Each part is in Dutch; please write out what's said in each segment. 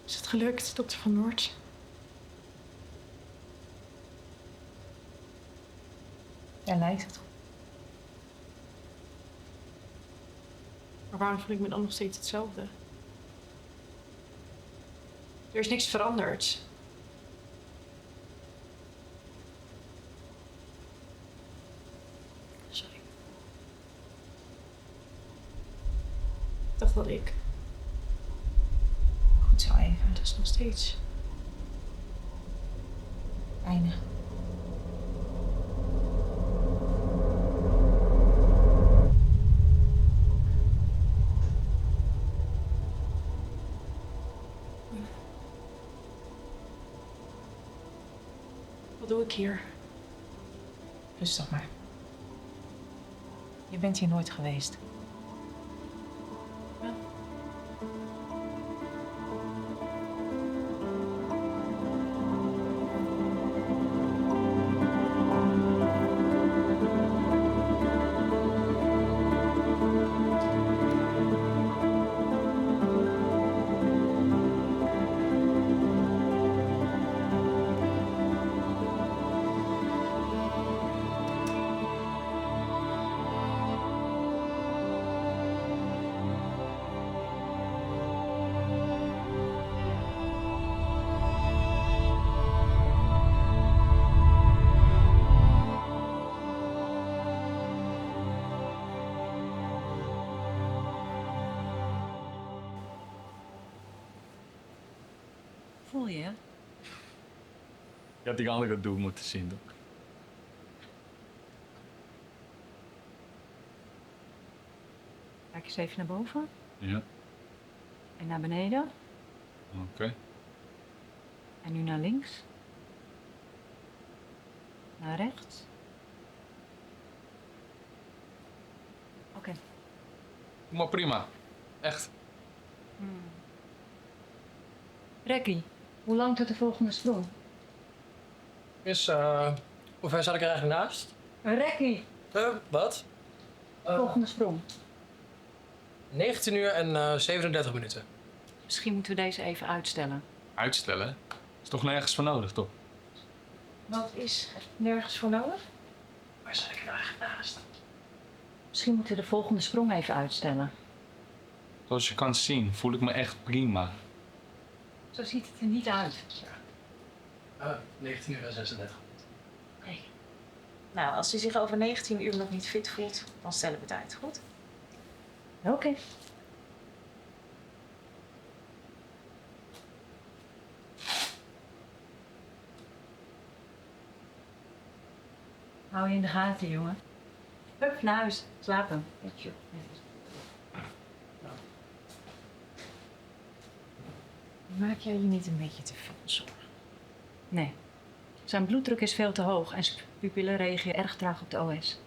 Is het gelukt, dokter Van Noort? Ja, lijkt het. Maar waarom voel ik me dan nog steeds hetzelfde? Er is niks veranderd. Sorry. Ik dacht dat ik... Goed zo even. Dat is nog steeds... Weinig. Wat doe ik hier? Rustig maar. Je bent hier nooit geweest. Ja. Voel je? Je had die andere doel moeten zien, toch? Kijk eens even naar boven. Ja, En naar beneden. oké. En nu naar links. Naar rechts. Oké. Maar prima. Echt. Rekkie, hoe lang tot de volgende sprong? Hoe ver zat ik er eigenlijk naast? Rekkie! Wat? Volgende sprong. 19 uur en 37 minuten. Misschien moeten we deze even uitstellen. Uitstellen? Is toch nergens voor nodig, toch? Wat is nergens voor nodig? Waar zat ik er eigenlijk naast? Misschien moeten we de volgende sprong even uitstellen. Zoals je kan zien, voel ik me echt prima. Zo ziet het er niet uit. 19 uur en 36. Nee. Nou, als hij zich over 19 uur nog niet fit voelt, dan stellen we het uit, goed? Oké. Hou je in de gaten, jongen. Hup, naar huis. Slapen. Maak jij je niet een beetje te veel zorgen? Nee. Zijn bloeddruk is veel te hoog en zijn pupillen reageren erg traag op de OS.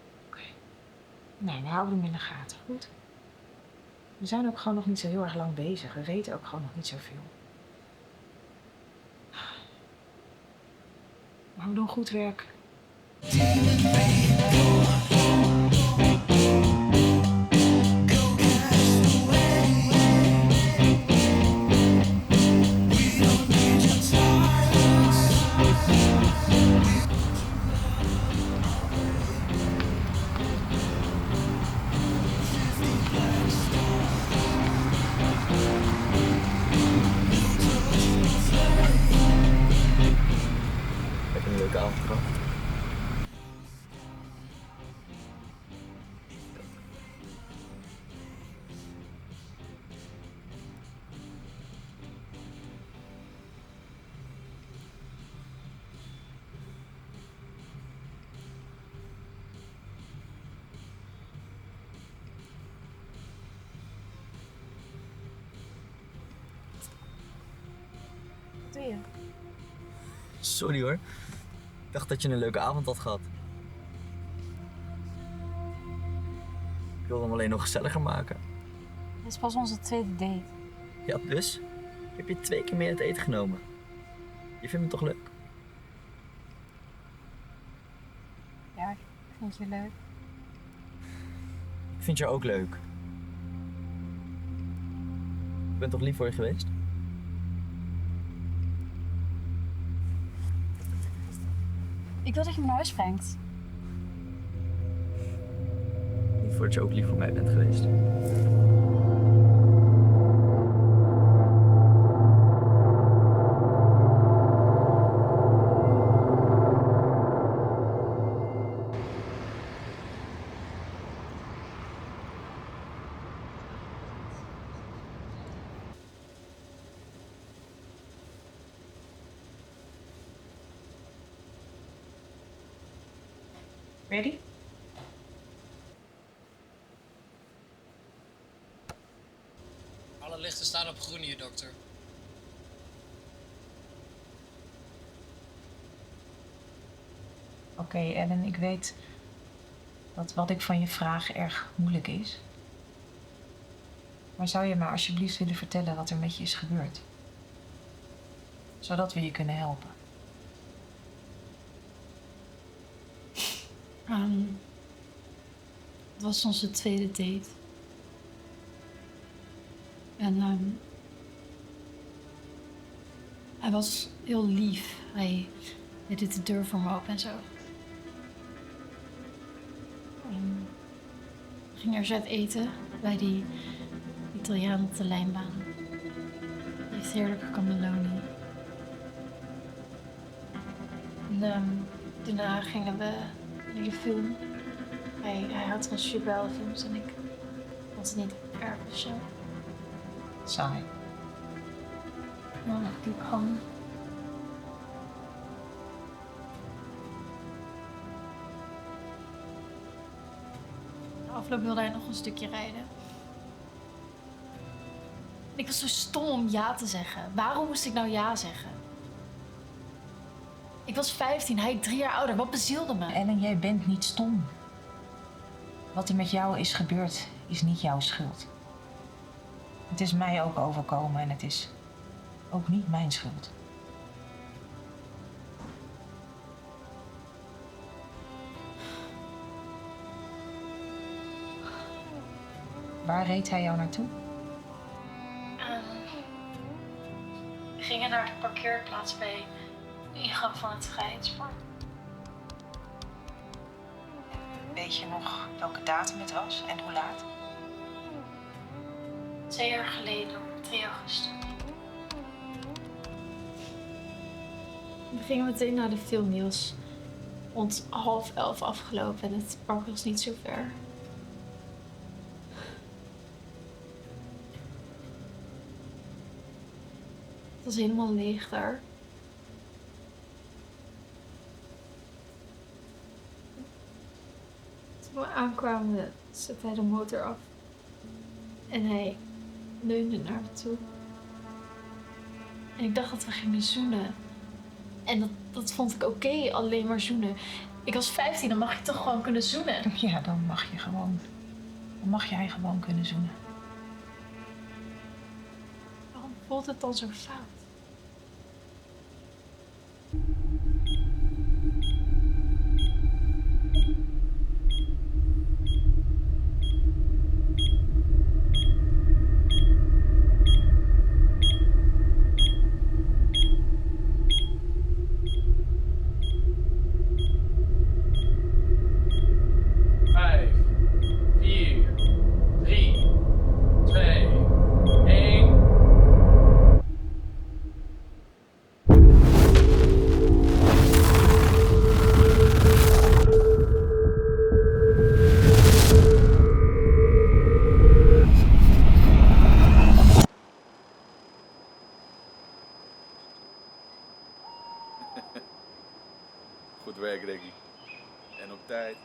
Nee, we houden hem in de gaten, goed? We zijn ook gewoon nog niet zo heel erg lang bezig. We weten ook gewoon nog niet zoveel. Maar we doen goed werk. Heb je een leuke avond gehad? je? Sorry hoor. Ik dacht dat je een leuke avond had gehad. Ik wilde hem alleen nog gezelliger maken. Dit is pas onze tweede date. Ja, dus? Ik heb je 2 keer mee uit eten genomen. Je vindt me toch leuk? Ja, ik vind je leuk. Ik vind je ook leuk. Ik ben toch lief voor je geweest? Ik wil dat je me naar huis brengt. Niet voordat je ook lief voor mij bent geweest. Ready? Alle lichten staan op groen hier, dokter. Oké, Ellen, ik weet dat wat ik van je vraag erg moeilijk is. Maar zou je me alsjeblieft willen vertellen wat er met je is gebeurd? Zodat we je kunnen helpen. Het was onze tweede date. En hij was heel lief. Hij deed de deur voor me open en zo. En we gingen er uit eten bij die Italiaan op de lijnbaan. Die heeft heerlijke cannelloni. En daarna gingen we naar de film. Hij had van superheldenfilms en ik vond het niet erg of zo. Saai. Ja, ik liep gewoon. Na afloop wilde hij nog een stukje rijden. Ik was zo stom om ja te zeggen. Waarom moest ik nou ja zeggen? Ik was 15, hij 3 jaar ouder. Wat bezielde me? Ellen, jij bent niet stom. Wat er met jou is gebeurd, is niet jouw schuld. Het is mij ook overkomen en het is ook niet mijn schuld. Waar reed hij jou naartoe? We gingen naar de parkeerplaats bij de ingang van het vrijheidspark. Weet je nog welke datum het was en hoe laat? 2 jaar geleden, op 3 augustus. We gingen meteen naar de film, die was rond 10:30 afgelopen en het park was niet zo ver. Het was helemaal leeg daar. Toen we aankwamen, zette hij de motor af. En hij leunde naar me toe. En ik dacht dat we gingen zoenen. En dat vond ik oké, alleen maar zoenen. Ik was 15, dan mag je toch gewoon kunnen zoenen? Ja, dan mag je gewoon. Dan mag jij gewoon kunnen zoenen. Waarom voelt het dan zo fout? Vijf, 4, 3, 2, 1. Goed werk, Ricky. En op tijd.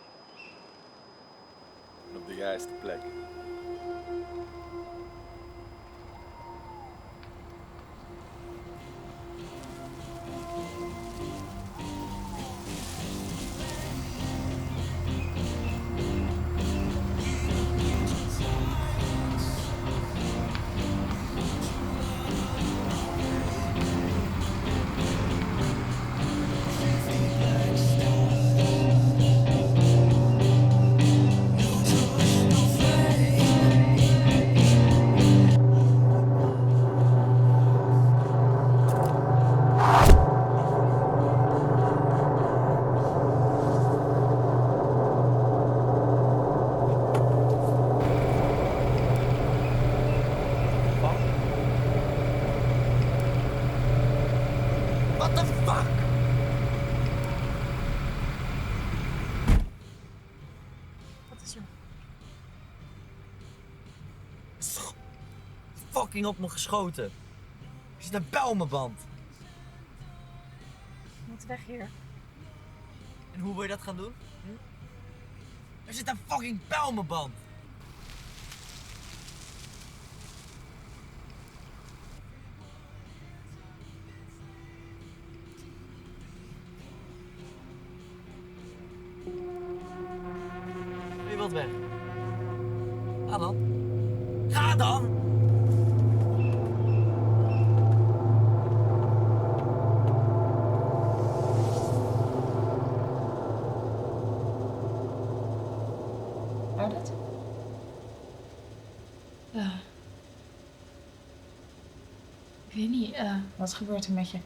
En op de juiste plek. Fucking op me geschoten. Er zit een pijl op mijn band. Je moet weg hier. En hoe wil je dat gaan doen? Er zit een fucking pijl op mijn band. Je wilt weg. Ga dan. Ga dan! Hoor je dat? Ik weet niet, Wat gebeurt er met je?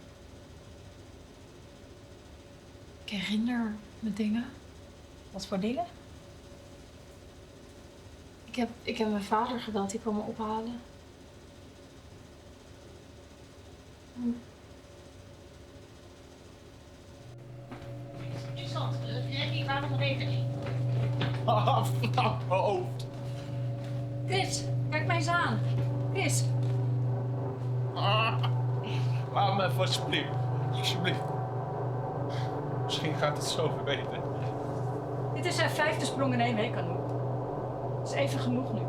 ik herinner me dingen. Wat voor dingen? Ik heb mijn vader gebeld, die kwam me ophalen. Interessant. Ik wou nog even. Ah, flauw mijn hoofd. Chris, kijk mij eens aan. Chris. Ah, laat me even alsjeblieft. Alsjeblieft. Misschien gaat het zo verbeteren. Dit is zijn 5e sprong in 1 week, Anouk. Dat is even genoeg nu.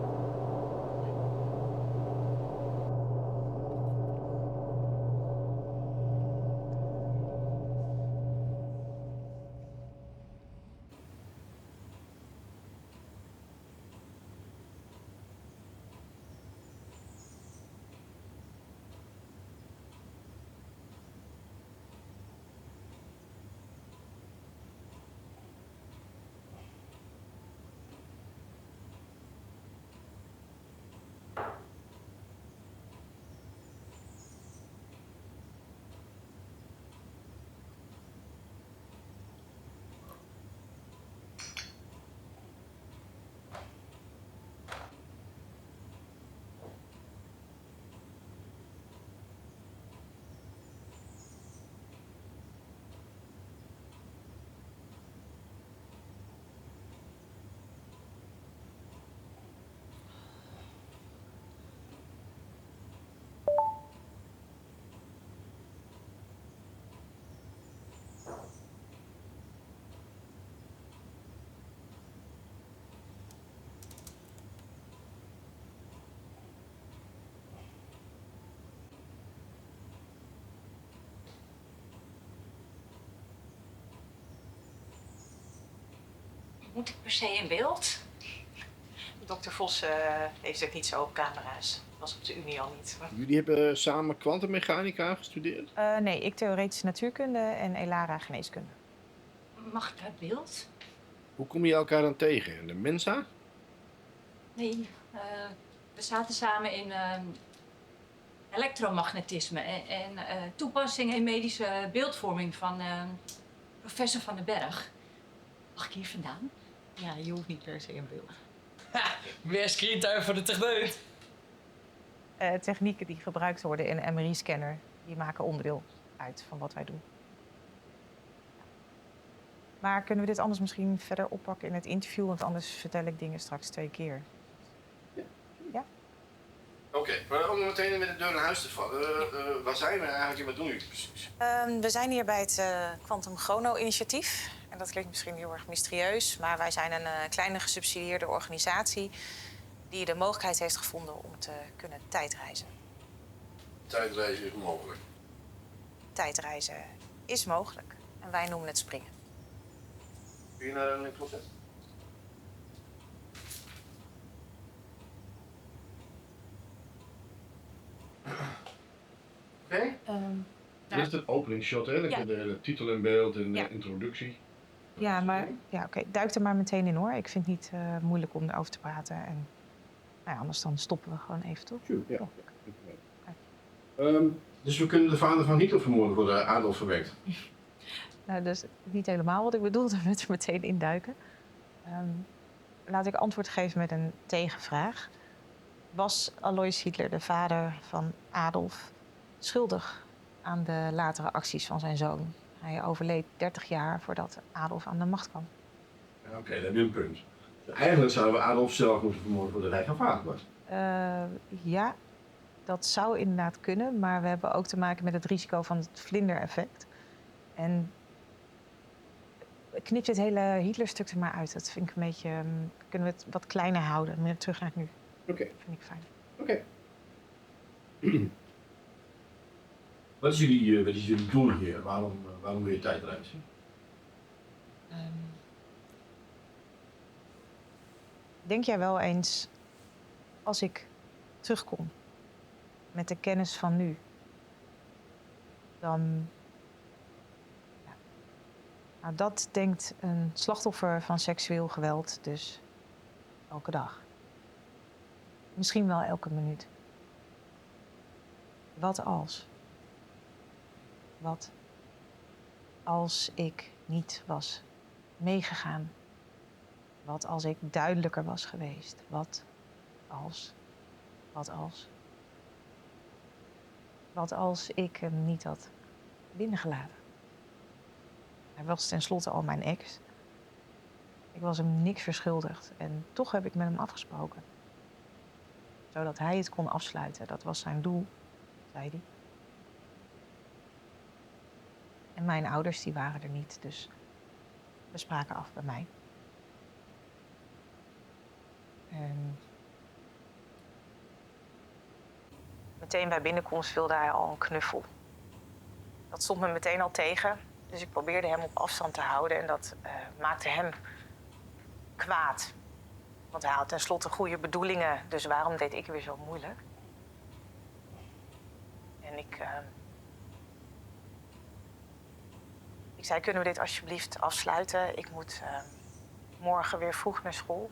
Moet ik per se in beeld? Dokter Vos heeft het niet zo op camera's. Dat was op de Unie al niet. Jullie hebben samen kwantummechanica gestudeerd? Nee, ik theoretische natuurkunde en Elara geneeskunde. Mag ik uit beeld? Hoe kom je elkaar dan tegen? In de Mensa? Nee, we zaten samen in elektromagnetisme en toepassingen in medische beeldvorming van professor Van den Berg. Mag ik hier vandaan? Ja, je hoeft niet per se in beeld. Meer screentuig voor de techneut. Technieken die gebruikt worden in een MRI-scanner, die maken onderdeel uit van wat wij doen. Maar kunnen we dit anders misschien verder oppakken in het interview? Want anders vertel ik dingen straks 2 keer. Oké, maar om meteen met de deur naar huis te vallen. Waar zijn we eigenlijk en wat doen jullie precies? We zijn hier bij het Quantum Chrono-initiatief. En dat klinkt misschien heel erg mysterieus, maar wij zijn een kleine gesubsidieerde organisatie die de mogelijkheid heeft gevonden om te kunnen tijdreizen. Tijdreizen is mogelijk. Tijdreizen is mogelijk en wij noemen het springen. Kun je naar een closet? Oké. Dit is het openingsshot, hè? Ja. De titel in beeld en de Ja. introductie. Ja, maar oké, duik er maar meteen in hoor. Ik vind het niet moeilijk om erover te praten. En nou ja, anders dan stoppen we gewoon even, toch? Sure, ja. Ja. Dus we kunnen de vader van Hitler vermoorden voor de Adolf verwekt. Nou, dat is niet helemaal wat ik bedoelde met er meteen induiken. Laat ik antwoord geven met een tegenvraag. Was Alois Hitler, de vader van Adolf, schuldig aan de latere acties van zijn zoon? Hij overleed 30 jaar voordat Adolf aan de macht kwam. Ja, oké, dat heb je een punt. Eigenlijk zouden we Adolf zelf moeten vermoorden voordat hij gaan vader wordt. Ja, dat zou inderdaad kunnen, maar we hebben ook te maken met het risico van het vlindereffect. En knip dit hele Hitlerstuk er maar uit. Dat vind ik een beetje. Kunnen we het wat kleiner houden, meer terug naar het nu. Oké. Vind ik fijn. Oké. Wat is jullie doel hier? Waarom wil je tijdreizen? Denk jij wel eens, als ik terugkom met de kennis van nu, dan. Ja, nou, dat denkt een slachtoffer van seksueel geweld dus elke dag. Misschien wel elke minuut. Wat als? Wat als ik niet was meegegaan? Wat als ik duidelijker was geweest? Wat als? Wat als? Wat als ik hem niet had binnengelaten? Hij was tenslotte al mijn ex. Ik was hem niks verschuldigd en toch heb ik met hem afgesproken. Zodat hij het kon afsluiten. Dat was zijn doel, zei hij. En mijn ouders die waren er niet, dus we spraken af bij mij. En meteen bij binnenkomst wilde hij al een knuffel. Dat stond me meteen al tegen, dus ik probeerde hem op afstand te houden en dat maakte hem kwaad. Want hij had tenslotte goede bedoelingen, dus waarom deed ik weer zo moeilijk? En ik zei, kunnen we dit alsjeblieft afsluiten? Ik moet morgen weer vroeg naar school.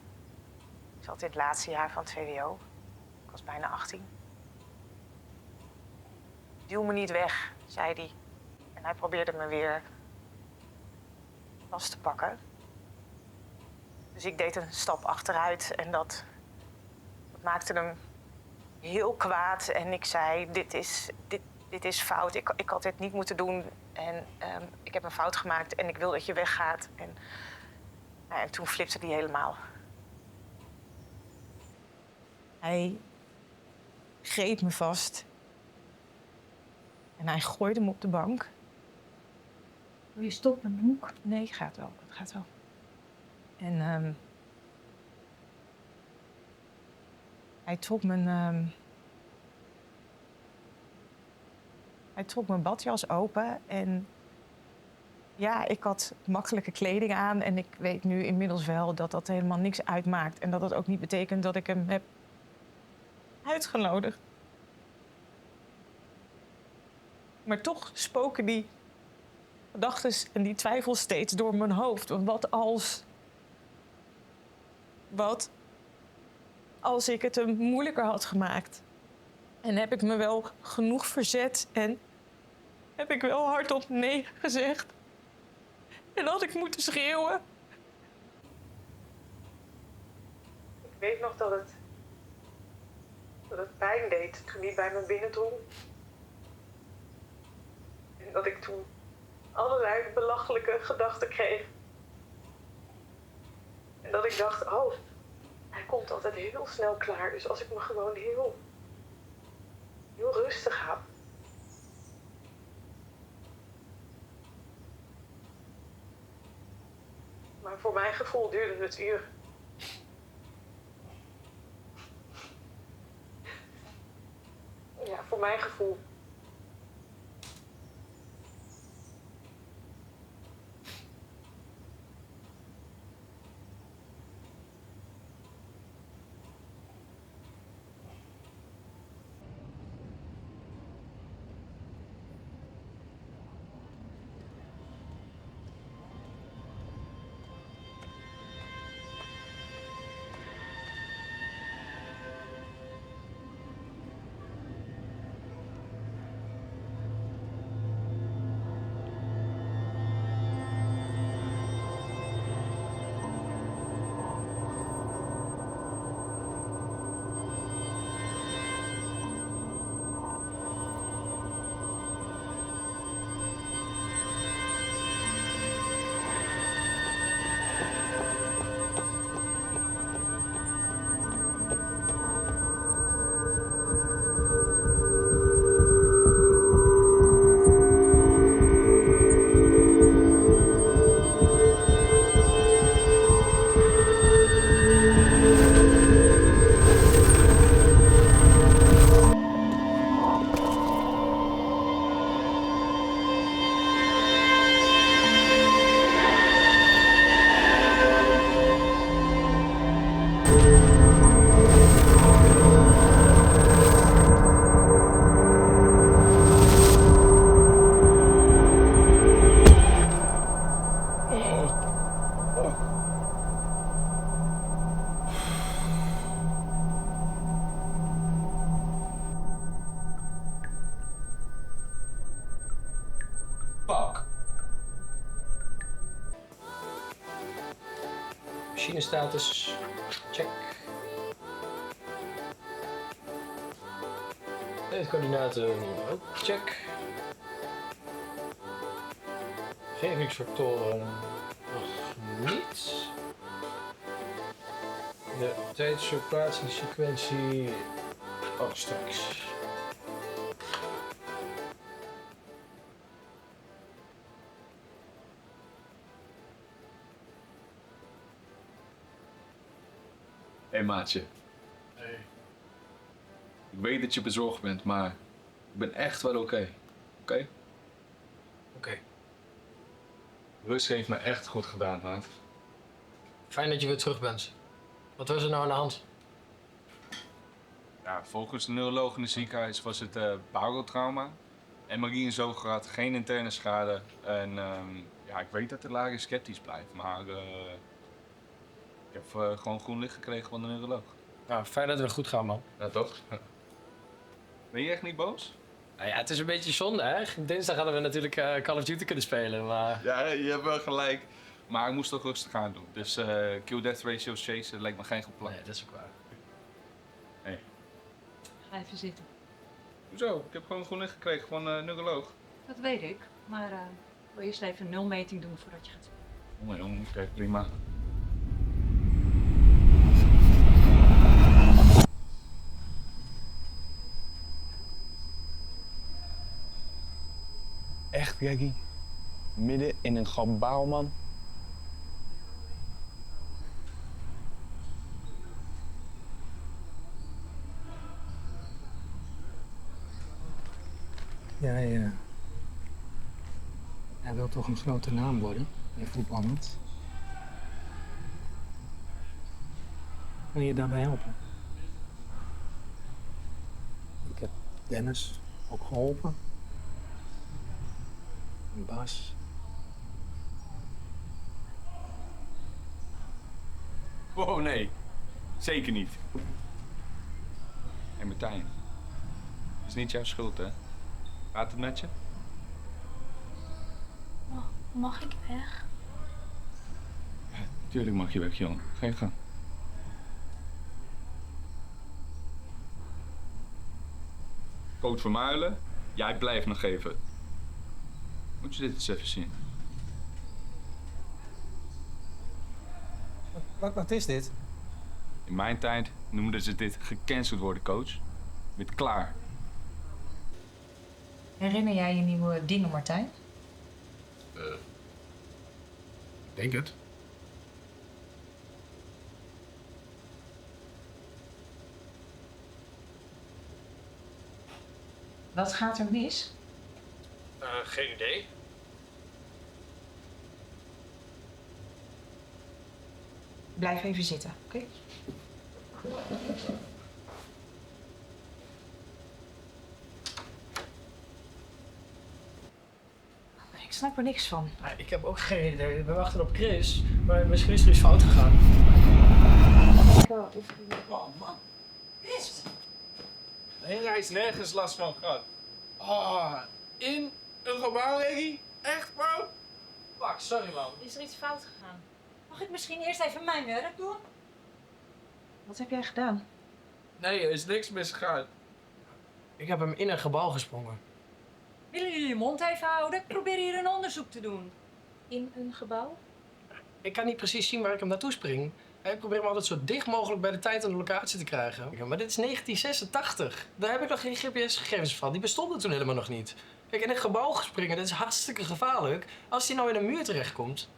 Ik zat in het laatste jaar van het VWO. Ik was bijna 18. Duw me niet weg, zei hij. En hij probeerde me weer vast te pakken. Dus ik deed een stap achteruit en dat maakte hem heel kwaad. En ik zei, dit is fout. Ik had dit niet moeten doen. En ik heb een fout gemaakt en ik wil dat je weggaat. En toen flipte hij helemaal. Hij greep me vast. En hij gooide me op de bank. Wil je stoppen, Noek? Nee, het gaat wel. Het gaat wel. En hij trok mijn badjas open en ja, ik had makkelijke kleding aan en ik weet nu inmiddels wel dat dat helemaal niks uitmaakt en dat dat ook niet betekent dat ik hem heb uitgenodigd. Maar toch spoken die gedachten en die twijfels steeds door mijn hoofd. Wat als ik het hem moeilijker had gemaakt? En heb ik me wel genoeg verzet en heb ik wel hardop nee gezegd? En had ik moeten schreeuwen? Ik weet nog dat het pijn deed toen hij bij me binnendrong. En dat ik toen allerlei belachelijke gedachten kreeg. En dat ik dacht, oh, hij komt altijd heel snel klaar. Dus als ik me gewoon heel rustig hou. Maar voor mijn gevoel duurde het uren. Ja, voor mijn gevoel. Machinestatus. Check. Coördinaten ook check. Gevingsfactoren nog niet. De tijdsverplaatsingssequentie ook straks. Hé maatje. Hey. Ik weet dat je bezorgd bent, maar ik ben echt wel oké. Oké? Oké. Rust heeft me echt goed gedaan, maat. Fijn dat je weer terug bent. Wat was er nou aan de hand? Ja, volgens de neuroloog in het ziekenhuis was het barotrauma. MRI en zo gehad, geen interne schade. En ja, ik weet dat de lager sceptisch blijft, maar ik heb gewoon groen licht gekregen van de neuroloog. Nou, fijn dat het weer goed gaat, man. Ja, toch? Ben je echt niet boos? Nou ja, het is een beetje zonde, hè? Dinsdag hadden we natuurlijk Call of Duty kunnen spelen, maar... Ja, je hebt wel gelijk. Maar ik moest toch rustig aan doen. Dus kill-death ratio chasen lijkt me geen goed plan. Nee, dat is ook waar. Hey. Ga even zitten. Hoezo? Ik heb gewoon groen licht gekregen van neuroloog. Dat weet ik, maar ik wil eerst even een nulmeting doen voordat je gaat spelen. Oh, jongen, oké, prima. Echt, Jackie? Midden in een gebouw, man. Jij wilt toch een grote naam worden in voetballand? Kan je daarbij helpen? Ik heb Dennis ook geholpen. En Bas. Wow, nee. Zeker niet. Hé, Martijn. Het is niet jouw schuld, hè? Gaat het met je? Mag ik weg? Ja, tuurlijk mag je weg, jongen. Ga je gang. Coach Vermuilen, jij blijft nog even. Moet je dit eens even zien. Wat is dit? In mijn tijd noemden ze dit gecanceld worden, coach. Je bent klaar. Herinner jij je nieuwe dingen, Martijn? Ik denk het. Wat gaat er mis? Geen idee. Blijf even zitten, oké? Ik snap er niks van. Ik heb ook geen idee. We wachten op Chris, maar misschien is er iets fout gegaan. Oh, man. Chris! Nee, hij is nergens last van gehad. Oh, in een gebouw, Reggie? Echt, bro? Fuck, sorry man. Is er iets fout gegaan? Mag ik misschien eerst even mijn werk doen? Wat heb jij gedaan? Nee, er is niks misgegaan. Ik heb hem in een gebouw gesprongen. Willen jullie je mond even houden? Ik probeer hier een onderzoek te doen. In een gebouw? Ik kan niet precies zien waar ik hem naartoe spring. Ik probeer hem altijd zo dicht mogelijk bij de tijd en de locatie te krijgen. Maar dit is 1986. Daar heb ik nog geen GPS-gegevens van. Die bestonden toen helemaal nog niet. Kijk, in een gebouw springen, dat is hartstikke gevaarlijk. Als hij nou in een muur terechtkomt.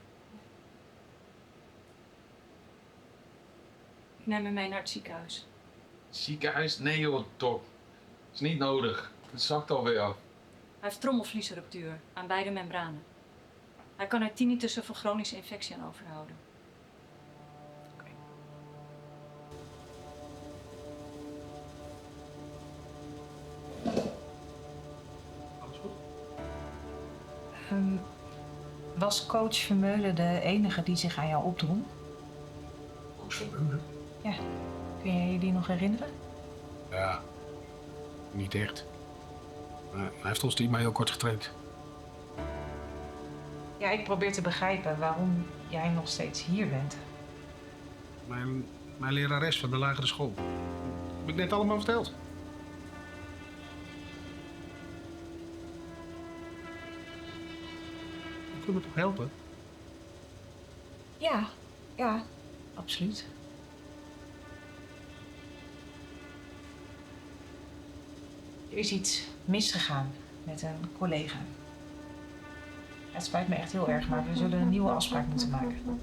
Ik neem hem mee naar het ziekenhuis. Ziekenhuis? Nee joh, Doc. Is niet nodig. Het zakt alweer af. Hij heeft trommelvliesruptuur aan beide membranen. Hij kan er tinnitus of een chronische infectie aan overhouden. Alles goed? Was coach Vermeulen de enige die zich aan jou opdrong? Coach Vermeulen? Ja. Kun jij je die nog herinneren? Ja, niet echt. Hij heeft ons niet maar heel kort getraind. Ja, ik probeer te begrijpen waarom jij nog steeds hier bent. Mijn lerares van de lagere school. Heb ik net allemaal verteld. Je kunt me toch helpen? Ja, absoluut. Er is iets misgegaan met een collega. Het spijt me echt heel erg, maar we zullen een nieuwe afspraak moeten maken.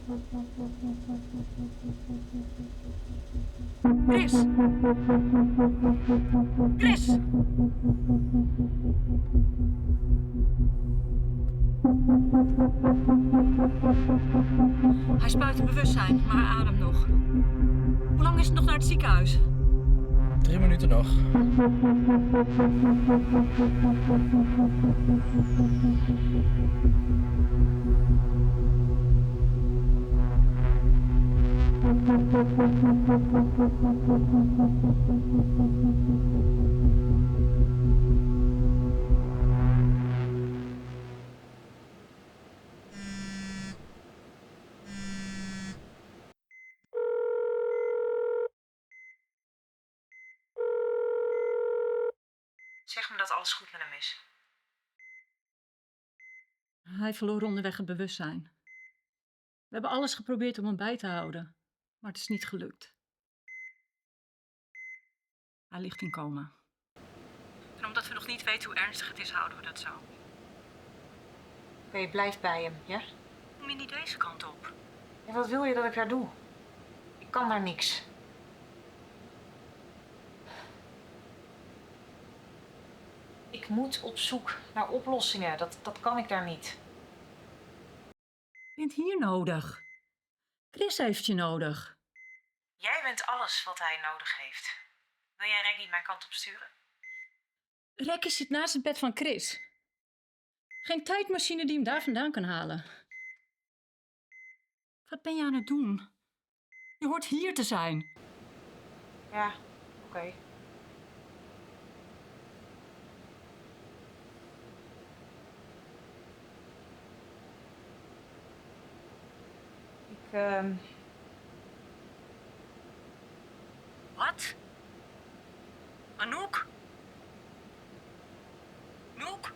Chris! Chris! Hij is buiten bewustzijn, maar hij ademt nog. Hoe lang is het nog naar het ziekenhuis? 3 minuten nog. Zeg me dat alles goed met hem is. Hij verloor onderweg het bewustzijn. We hebben alles geprobeerd om hem bij te houden, maar het is niet gelukt. Hij ligt in coma. En omdat we nog niet weten hoe ernstig het is, houden we dat zo. Oké, blijf bij hem, ja? Kom je niet deze kant op? En wat wil je dat ik daar doe? Ik kan daar niks. Ik moet op zoek naar oplossingen. Dat kan ik daar niet. Je bent hier nodig. Chris heeft je nodig. Jij bent alles wat hij nodig heeft. Wil jij Reggie mijn kant op sturen? Rekkie zit naast het bed van Chris. Geen tijdmachine die hem daar vandaan kan halen. Wat ben je aan het doen? Je hoort hier te zijn. Ja, oké. Wat? Anouk? Noek?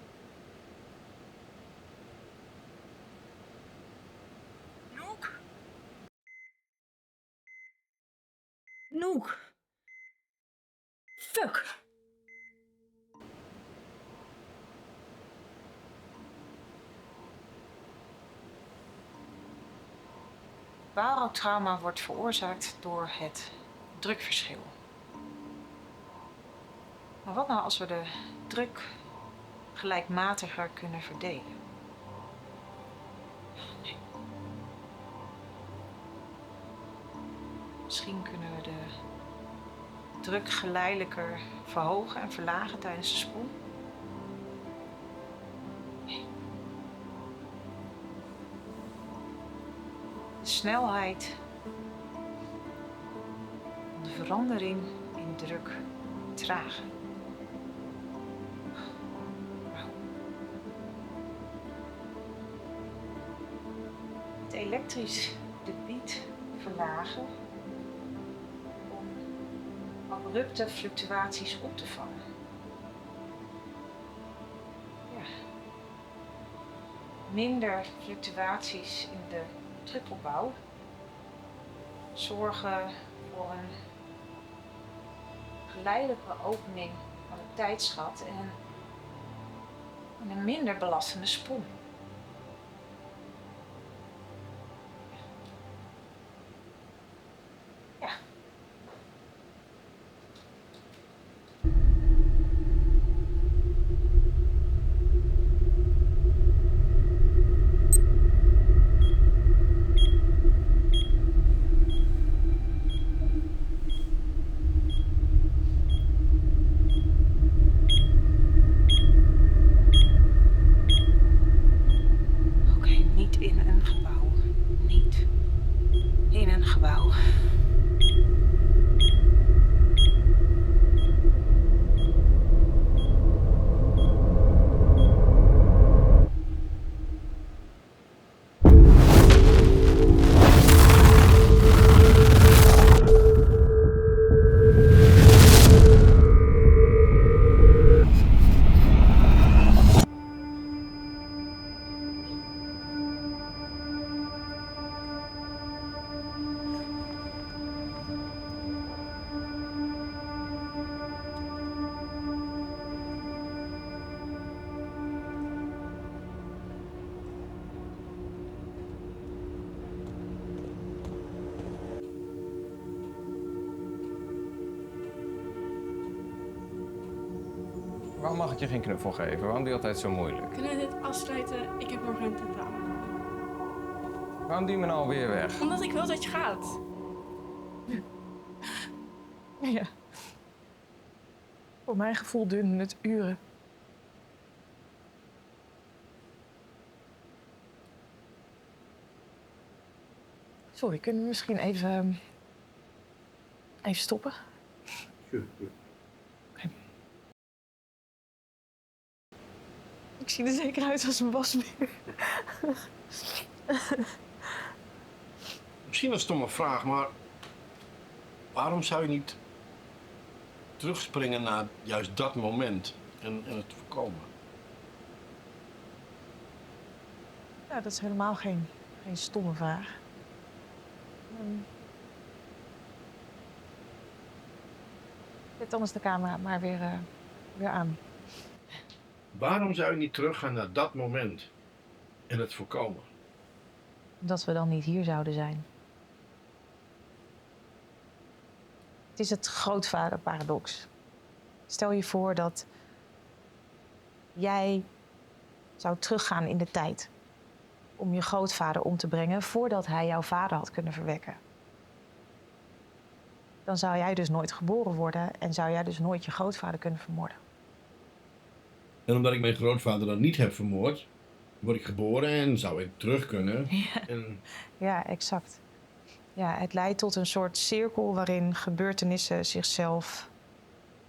Noek? Noek? Fuck! Barotrauma wordt veroorzaakt door het drukverschil. Maar wat nou als we de druk gelijkmatiger kunnen verdelen? Nee. Misschien kunnen we de druk geleidelijker verhogen en verlagen tijdens de spoel. Nee. De snelheid van de verandering in druk tragen. Het elektrisch debiet verlagen om abrupte fluctuaties op te vangen. Ja. Minder fluctuaties in de drukopbouw zorgen voor een geleidelijke opening van het tijdschat en een minder belastende spoel. Ja. Waarom mag ik je geen knuffel geven? Waarom doe je altijd zo moeilijk? Kunnen we dit afsluiten? Ik heb morgen een tentamen. Waarom doe je me nou alweer weg? Omdat ik wil dat je gaat. Ja. Voor mijn gevoel duurde het uren. Sorry, kunnen we misschien even stoppen? Sure. Okay. Ik zie er zeker uit als een wasbeer. Misschien een stomme vraag, maar waarom zou je niet terugspringen naar juist dat moment en het voorkomen? Ja, dat is helemaal geen stomme vraag. Zet anders de camera maar weer aan. Waarom zou je niet teruggaan naar dat moment en het voorkomen? Omdat we dan niet hier zouden zijn. Het is het grootvaderparadox. Stel je voor dat jij zou teruggaan in de tijd om je grootvader om te brengen voordat hij jouw vader had kunnen verwekken. Dan zou jij dus nooit geboren worden en zou jij dus nooit je grootvader kunnen vermoorden. En omdat ik mijn grootvader dan niet heb vermoord, word ik geboren en zou ik terug kunnen. Ja. Ja, exact. Ja, het leidt tot een soort cirkel waarin gebeurtenissen zichzelf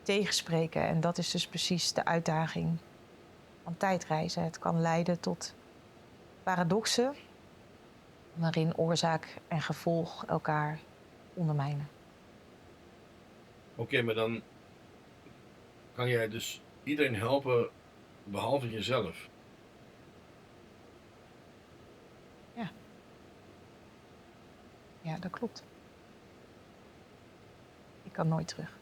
tegenspreken. En dat is dus precies de uitdaging van tijdreizen. Het kan leiden tot paradoxen waarin oorzaak en gevolg elkaar ondermijnen. Oké, maar dan kan jij dus iedereen helpen behalve jezelf. Ja, dat klopt. Ik kan nooit terug.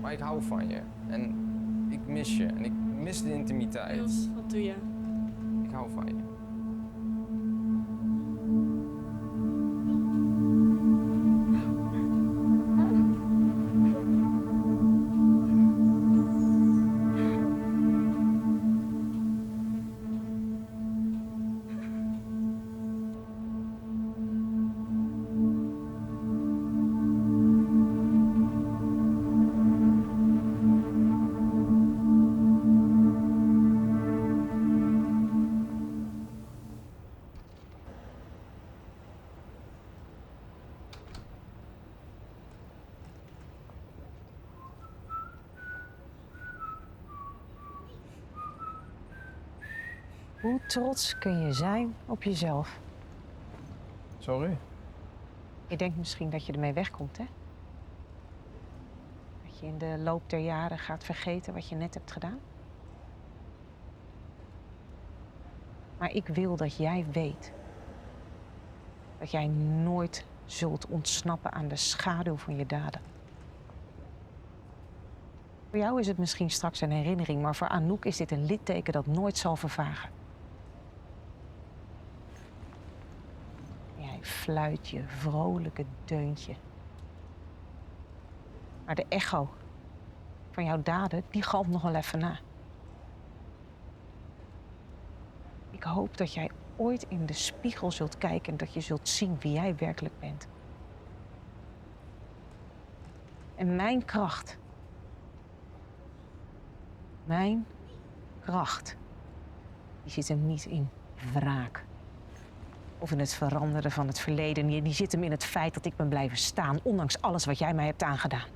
Maar ik hou van je. En ik mis je. En ik mis de intimiteit. Niels, wat doe je? Ik hou van je. Hoe trots kun je zijn op jezelf? Sorry? Je denkt misschien dat je ermee wegkomt, hè? Dat je in de loop der jaren gaat vergeten wat je net hebt gedaan. Maar ik wil dat jij weet dat jij nooit zult ontsnappen aan de schaduw van je daden. Voor jou is het misschien straks een herinnering, maar voor Anouk is dit een litteken dat nooit zal vervagen. Jij fluit je vrolijke deuntje. Maar de echo van jouw daden, die galmt nog wel even na. Ik hoop dat jij ooit in de spiegel zult kijken en dat je zult zien wie jij werkelijk bent. En mijn kracht, die zit hem niet in wraak. Of in het veranderen van het verleden. Die zit hem in het feit dat ik ben blijven staan, ondanks alles wat jij mij hebt aangedaan.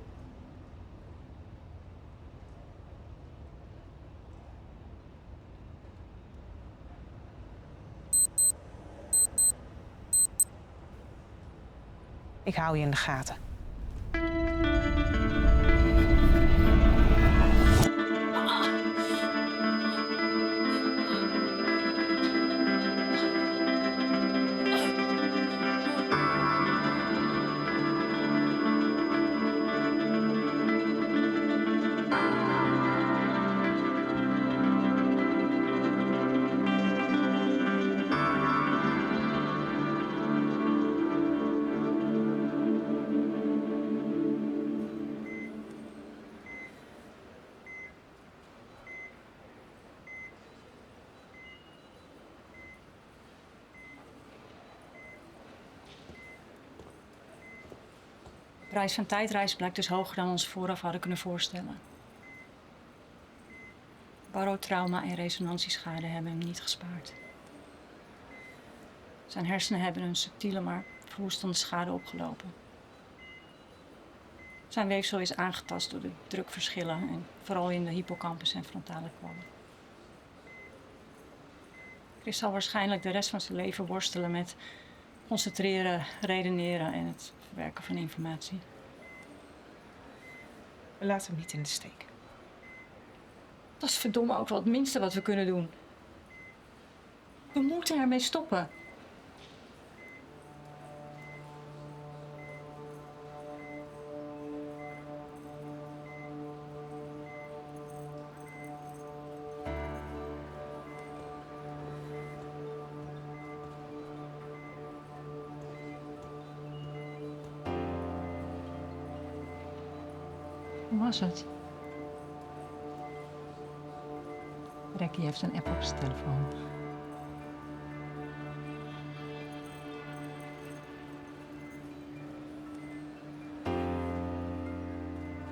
Ik hou je in de gaten. De prijs van tijdreis blijkt dus hoger dan we ons vooraf hadden kunnen voorstellen. Barotrauma en resonantieschade hebben hem niet gespaard. Zijn hersenen hebben een subtiele maar verwoestende schade opgelopen. Zijn weefsel is aangetast door de drukverschillen en vooral in de hippocampus en frontale kwallen. Chris zal waarschijnlijk de rest van zijn leven worstelen met concentreren, redeneren en het verwerken van informatie. We laten hem niet in de steek. Dat is verdomme ook wel het minste wat we kunnen doen. We moeten ermee stoppen. Hoe was het? Rekkie heeft een app op zijn telefoon.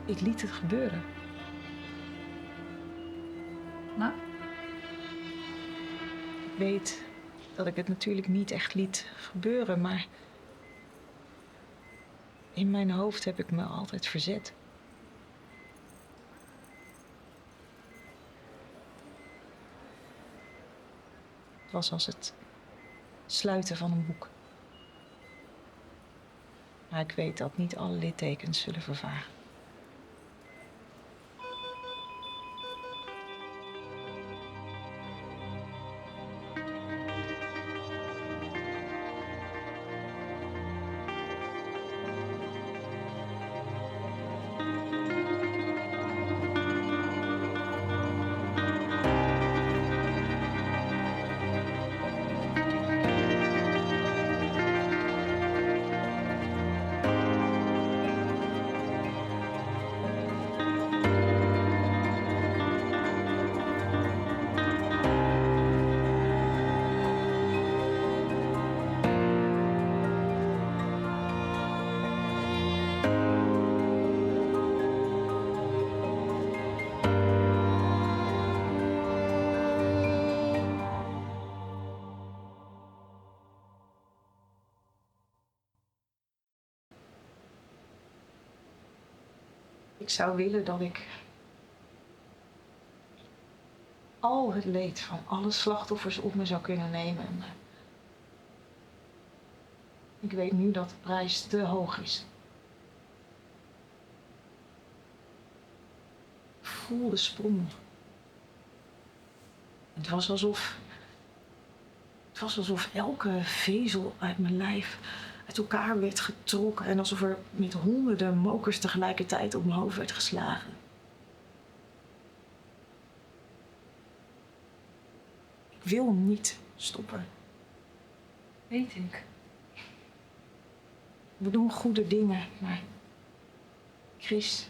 Ik liet het gebeuren. Nou? Ik weet dat ik het natuurlijk niet echt liet gebeuren, maar in mijn hoofd heb ik me altijd verzet. Het was als het sluiten van een boek. Maar ik weet dat niet alle littekens zullen vervagen. Ik zou willen dat ik al het leed van alle slachtoffers op me zou kunnen nemen. Ik weet nu dat de prijs te hoog is. Ik voel de sprong. Het was alsof elke vezel uit mijn lijf uit elkaar werd getrokken en alsof er met honderden mokers tegelijkertijd op mijn hoofd werd geslagen. Ik wil niet stoppen. Weet ik. We doen goede dingen, maar Chris.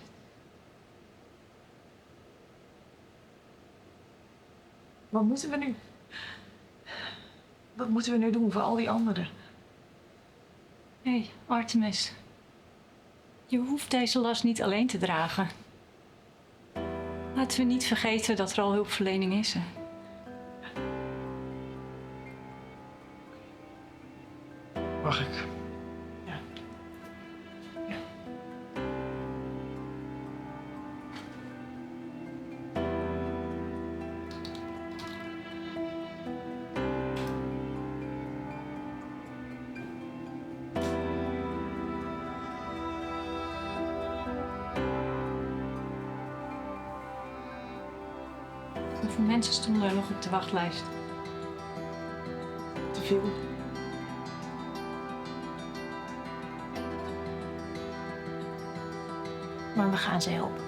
Wat moeten we nu? Wat moeten we nu doen voor al die anderen? Hé, Artemis. Je hoeft deze last niet alleen te dragen. Laten we niet vergeten dat er al hulpverlening is. Hè? Mag ik? Ja. Hoeveel mensen stonden er nog op de wachtlijst? Te veel. Maar we gaan ze helpen.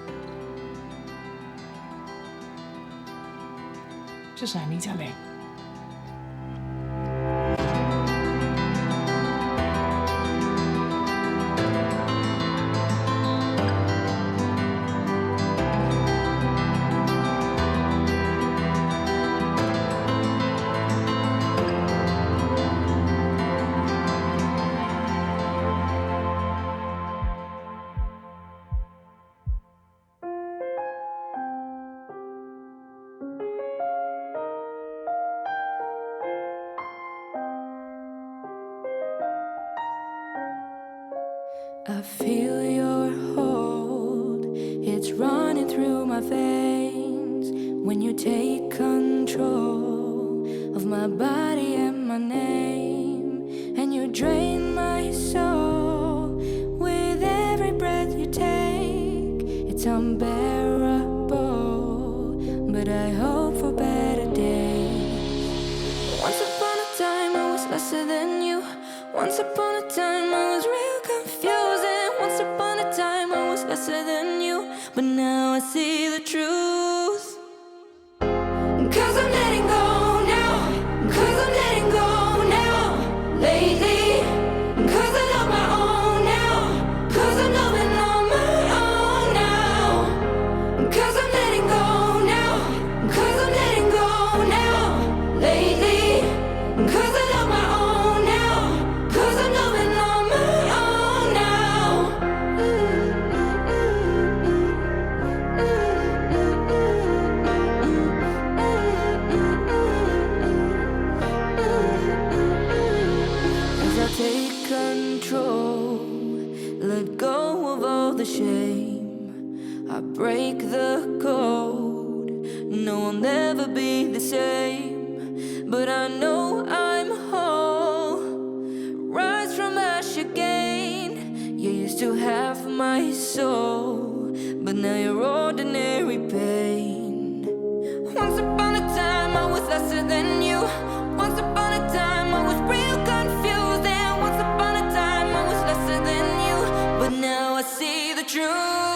Ze zijn niet alleen. I feel your hold, it's running through my veins when you take control of my body and my name, and you drain my soul with every breath you take. It's unbearable, but I hope for better days. Once upon a time I was lesser than you. Once upon a time I was real confusing. Once upon a time I was lesser than you, but now I see the truth. 'Cause I'm letting go now. 'Cause I'm letting go now. Lately, 'cause I love my own now. 'Cause I'm loving on my own now. 'Cause I'm letting go now. 'Cause I'm letting go now. Lately, 'cause I love my own now. 'Cause I'm loving on my own now. As I take control, let go of all the shame, I break the code. No, I'll never be the same, but I know I'm whole. Rise from ash again. Yeah, you still have my soul, but now you're ordinary pain. Once upon a time I was lesser than you. Once upon a time I was real confused, and once upon a time I was lesser than you, but now I see the truth.